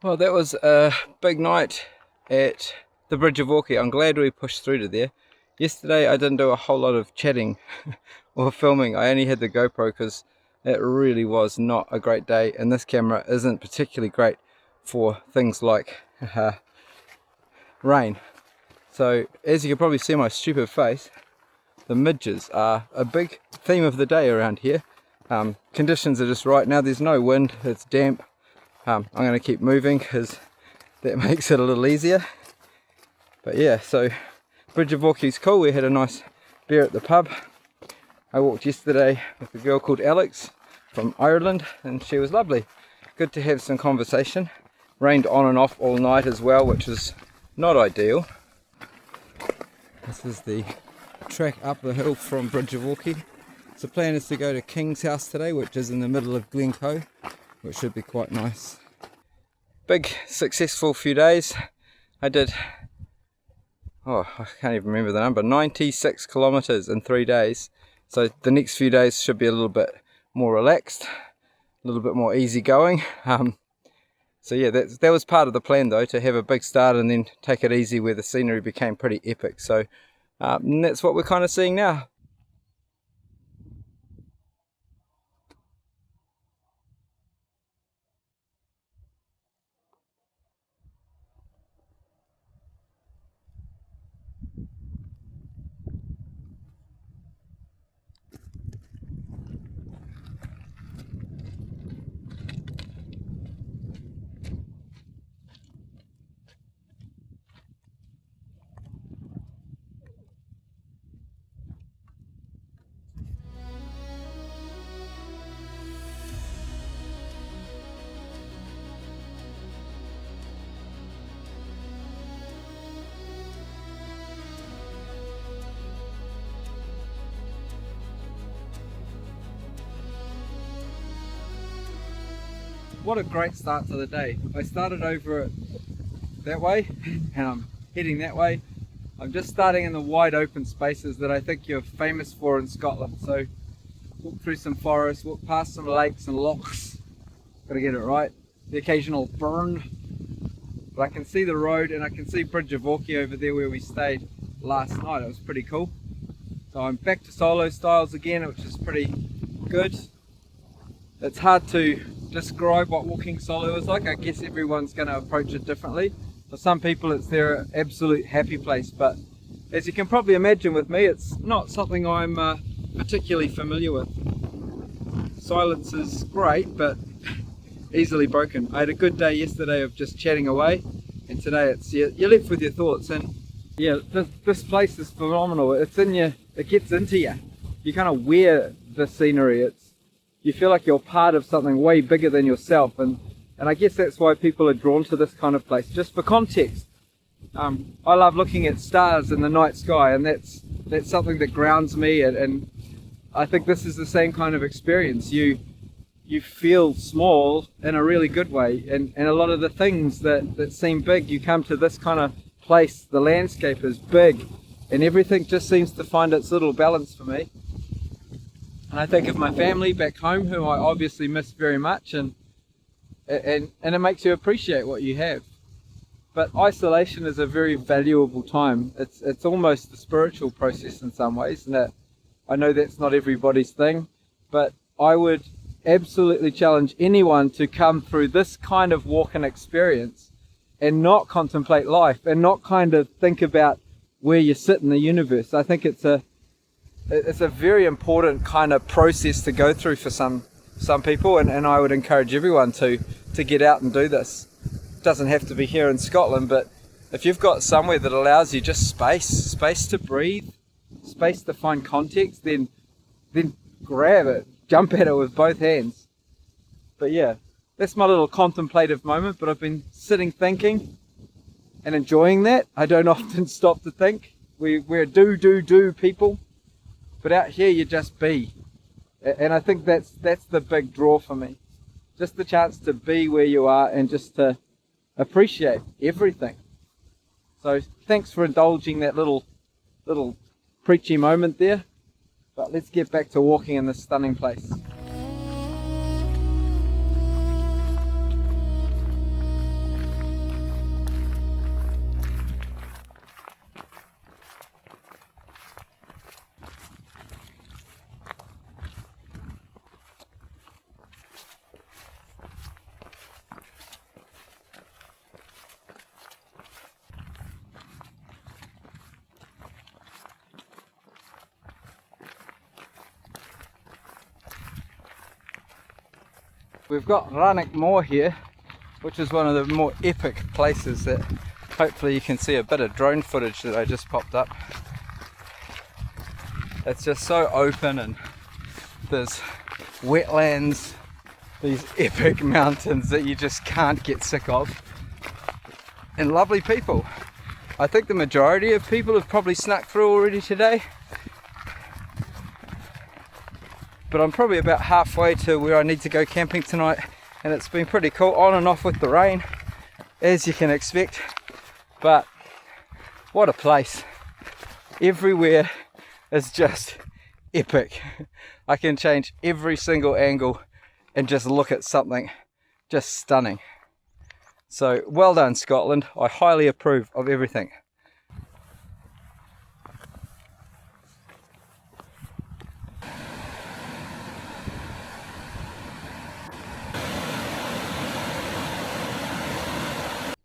Well, that was a big night at the Bridge of Orchy. I'm glad we pushed through to there. Yesterday I didn't do a whole lot of chatting or filming. I only had the GoPro because it really was not a great day, and this camera isn't particularly great for things like rain. So as you can probably see my stupid face, the midges are a big theme of the day around here. Conditions are just right now. There's no wind, it's damp. I'm going to keep moving because that makes it a little easier. But yeah, so Bridge of Orchy's cool. We had a nice beer at the pub. I walked yesterday with a girl called Alex from Ireland, and she was lovely. Good to have some conversation. Rained on and off all night as well, which is not ideal. This is the track up the hill from Bridge of Orchy. So the plan is to go to Kingshouse today, which is in the middle of Glen Coe, which should be quite nice. Big successful few days. I did, I can't even remember the number, 96 kilometers in 3 days. So the next few days should be a little bit more relaxed, a little bit more easygoing. So yeah, that was part of the plan though, to have a big start and then take it easy where the scenery became pretty epic. So and that's what we're kind of seeing now. What a great start to the day. I started over that way and I'm heading that way. I'm just starting in the wide open spaces that I think you're famous for in Scotland. So walk through some forests, walk past some lakes and lochs. Gotta get it right. The occasional burn. But I can see the road and I can see Bridge of Orchy over there where we stayed last night. It was pretty cool. So I'm back to solo styles again, which is pretty good. It's hard to describe what walking solo is like. I guess everyone's going to approach it differently. For some people it's their absolute happy place, but as you can probably imagine with me, it's not something I'm particularly familiar with. Silence is great, but easily broken. I had a good day yesterday of just chatting away, and today it's you're left with your thoughts. And yeah, this place is phenomenal. It's in you, it gets into you. You kind of wear the scenery. You feel like you're part of something way bigger than yourself, and I guess that's why people are drawn to this kind of place. Just for context, I love looking at stars in the night sky, and that's something that grounds me, and I think this is the same kind of experience. You feel small in a really good way, and a lot of the things that seem big, you come to this kind of place, the landscape is big, and everything just seems to find its little balance for me. And I think of my family back home, who I obviously miss very much, and it makes you appreciate what you have. But isolation is a very valuable time. It's almost a spiritual process in some ways, and that I know that's not everybody's thing, but I would absolutely challenge anyone to come through this kind of walk-in experience and not contemplate life and not kind of think about where you sit in the universe. I think it's a very important kind of process to go through for some people, and I would encourage everyone to get out and do this. It doesn't have to be here in Scotland, but if you've got somewhere that allows you just space to breathe, space to find context, then grab it, jump at it with both hands. But yeah, that's my little contemplative moment, but I've been sitting thinking and enjoying that. I don't often stop to think. We're do people. But out here you just be, and I think that's the big draw for me. Just the chance to be where you are and just to appreciate everything. So thanks for indulging that little preachy moment there. But let's get back to walking in this stunning place. We've got Rannoch Moor here, which is one of the more epic places that hopefully you can see a bit of drone footage that I just popped up. It's just so open and there's wetlands, these epic mountains that you just can't get sick of, and lovely people. I think the majority of people have probably snuck through already today, but I'm probably about halfway to where I need to go camping tonight, and it's been pretty cool, on and off with the rain, as you can expect. But what a place. Everywhere is just epic. I can change every single angle and just look at something just stunning. So well done, Scotland. I highly approve of everything.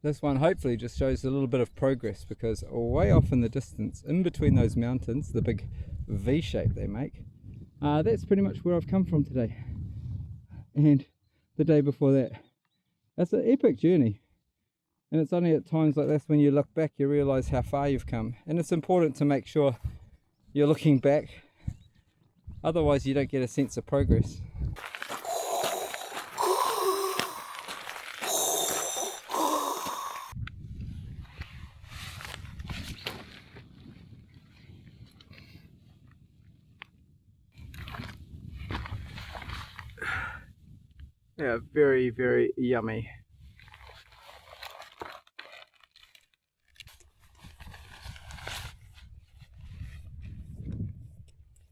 This one hopefully just shows a little bit of progress, because way off in the distance, in between those mountains, the big V shape they make, that's pretty much where I've come from today. And the day before that. It's an epic journey. And it's only at times like this when you look back you realise how far you've come. And it's important to make sure you're looking back, otherwise you don't get a sense of progress. Yeah, very, very yummy.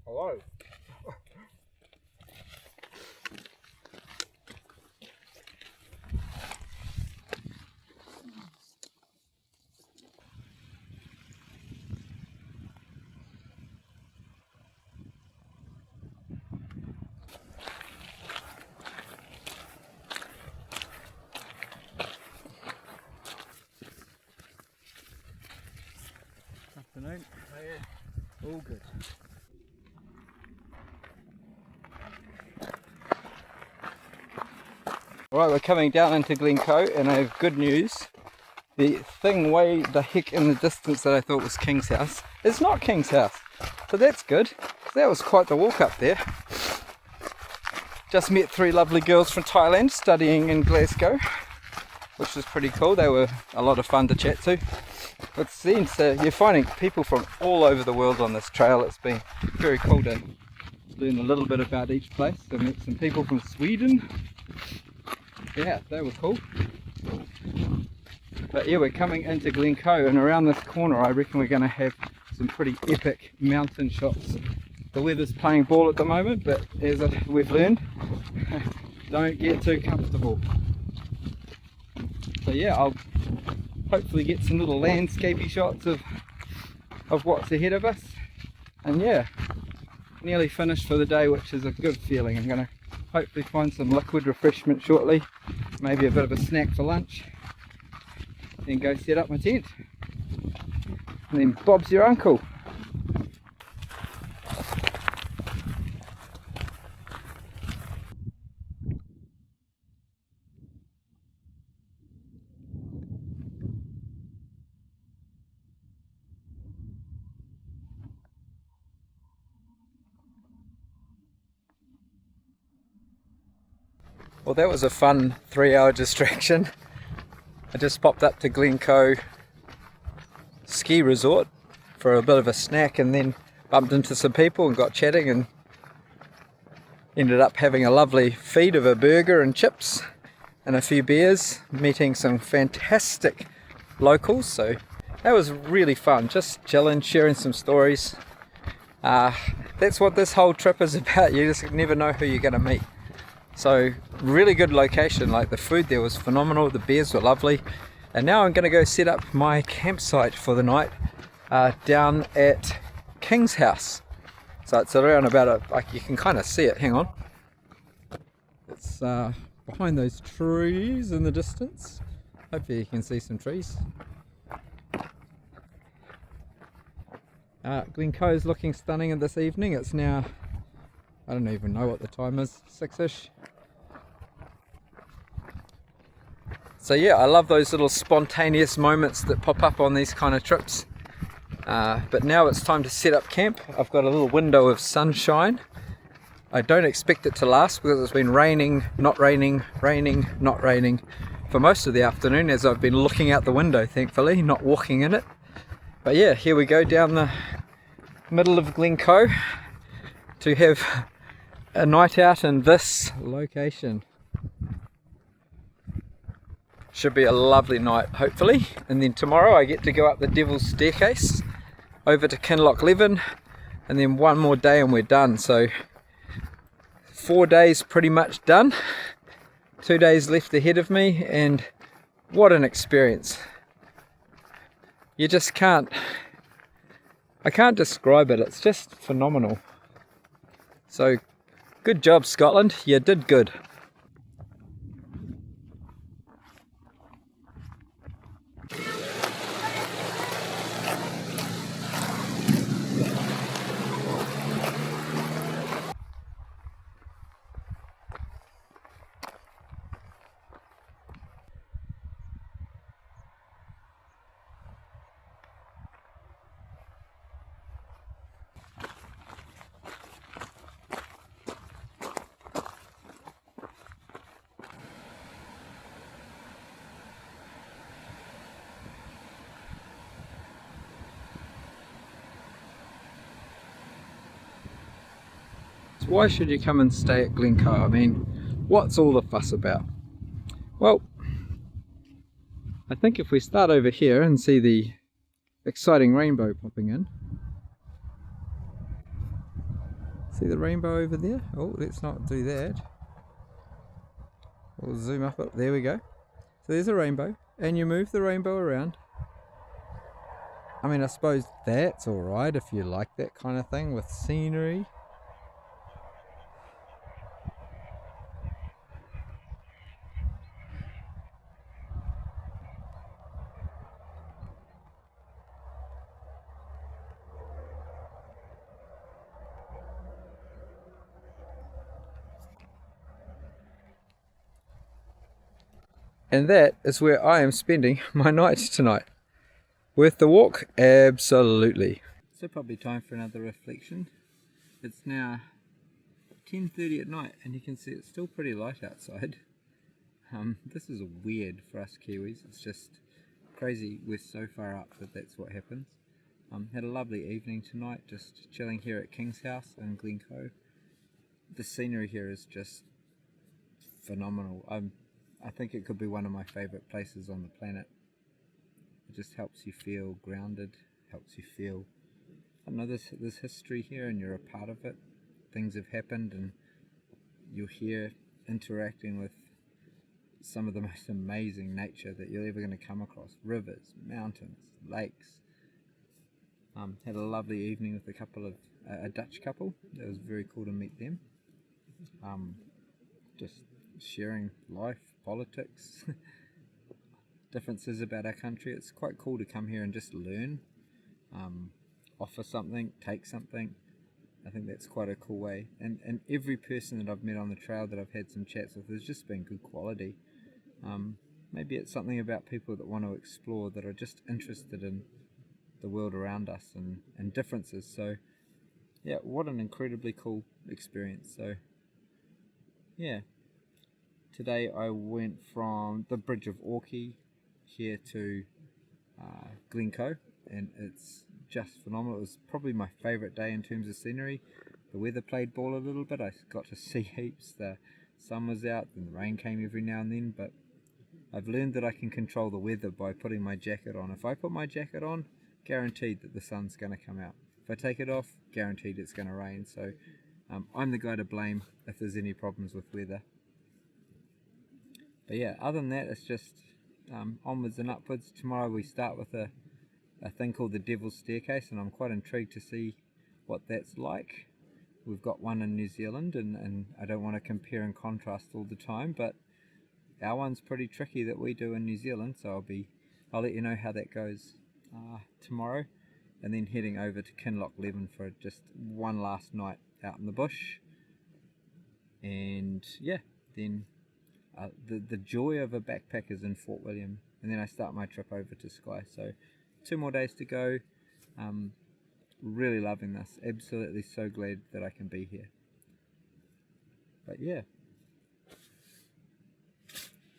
Hello. Afternoon. Oh yeah. All good. Right, we're coming down into Glencoe, and I have good news. The thing way the heck in the distance that I thought was Kingshouse is not Kingshouse. So that's good. That was quite the walk up there. Just met 3 lovely girls from Thailand studying in Glasgow, which was pretty cool. They were a lot of fun to chat to. It seems you're finding people from all over the world on this trail. It's been very cool to learn a little bit about each place. I met some people from Sweden. Yeah, they were cool. But yeah, we're coming into Glencoe, and around this corner I reckon we're going to have some pretty epic mountain shots. The weather's playing ball at the moment, but as we've learned, don't get too comfortable. So yeah, I'll hopefully get some little landscapey shots of what's ahead of us. And yeah, nearly finished for the day, which is a good feeling. I'm going to hopefully find some liquid refreshment shortly, maybe a bit of a snack for lunch, then go set up my tent, and then Bob's your uncle. Well, that was a fun 3-hour distraction. I just popped up to Glencoe ski resort for a bit of a snack, and then bumped into some people and got chatting, and ended up having a lovely feed of a burger and chips and a few beers, meeting some fantastic locals. So that was really fun, just chilling, sharing some stories. That's what this whole trip is about. You just never know who you're going to meet. So really good location, like the food there was phenomenal, the beers were lovely. And now I'm going to go set up my campsite for the night down at Kingshouse. So it's around about like you can kind of see it, hang on. It's behind those trees in the distance. Hopefully you can see some trees. Glencoe is looking stunning this evening. It's now, I don't even know what the time is, 6ish. So yeah, I love those little spontaneous moments that pop up on these kind of trips. But now it's time to set up camp. I've got a little window of sunshine. I don't expect it to last because it's been raining, not raining, raining, not raining for most of the afternoon as I've been looking out the window, thankfully, not walking in it. But yeah, here we go down the middle of Glencoe to have a night out in this location. Should be a lovely night, hopefully. And then tomorrow I get to go up the Devil's Staircase over to Kinloch Leven, and then one more day and we're done. So 4 days pretty much done. 2 days left ahead of me, and what an experience. You just can't, I can't describe it, it's just phenomenal. So good job, Scotland, you did good. Why should you come and stay at Glencoe? I mean, what's all the fuss about? Well, I think if we start over here and see the exciting rainbow popping in. See the rainbow over there? Oh, let's not do that. We'll zoom up. There we go. So there's a rainbow, and you move the rainbow around. I mean, I suppose that's alright if you like that kind of thing with scenery. And that is where I am spending my night tonight. Worth the walk? Absolutely. So probably time for another reflection. It's now 10:30 at night and you can see it's still pretty light outside. This is weird for us Kiwis. It's just crazy we're so far up that that's what happens. Had a lovely evening tonight, just chilling here at Kingshouse in Glencoe. The scenery here is just phenomenal. I think it could be one of my favourite places on the planet. It just helps you feel grounded, helps you feel, I don't know, there's history here and you're a part of it. Things have happened and you're here interacting with some of the most amazing nature that you're ever going to come across. Rivers, mountains, lakes. Had a lovely evening with a Dutch couple. It was very cool to meet them. Just sharing life, politics, differences about our country. It's quite cool to come here and just learn, offer something, take something. I think that's quite a cool way. And every person that I've met on the trail that I've had some chats with has just been good quality. Maybe it's something about people that want to explore, that are just interested in the world around us and differences. So yeah, what an incredibly cool experience. So yeah, today I went from the Bridge of Orchy here to Glencoe, and it's just phenomenal. It was probably my favourite day in terms of scenery. The weather played ball a little bit. I got to see heaps. The sun was out and the rain came every now and then, but I've learned that I can control the weather by putting my jacket on. If I put my jacket on, guaranteed that the sun's going to come out. If I take it off, guaranteed it's going to rain. So I'm the guy to blame if there's any problems with weather. But yeah, other than that, it's just onwards and upwards. Tomorrow we start with a thing called the Devil's Staircase, and I'm quite intrigued to see what that's like. We've got one in New Zealand, and I don't want to compare and contrast all the time, but our one's pretty tricky that we do in New Zealand, so I'll let you know how that goes tomorrow, and then heading over to Kinloch Leven for just one last night out in the bush, and yeah, then the joy of a backpacker in Fort William, and then I start my trip over to Skye. So 2 more days to go. Really loving this. Absolutely so glad that I can be here. But yeah.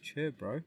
Cheer, bro.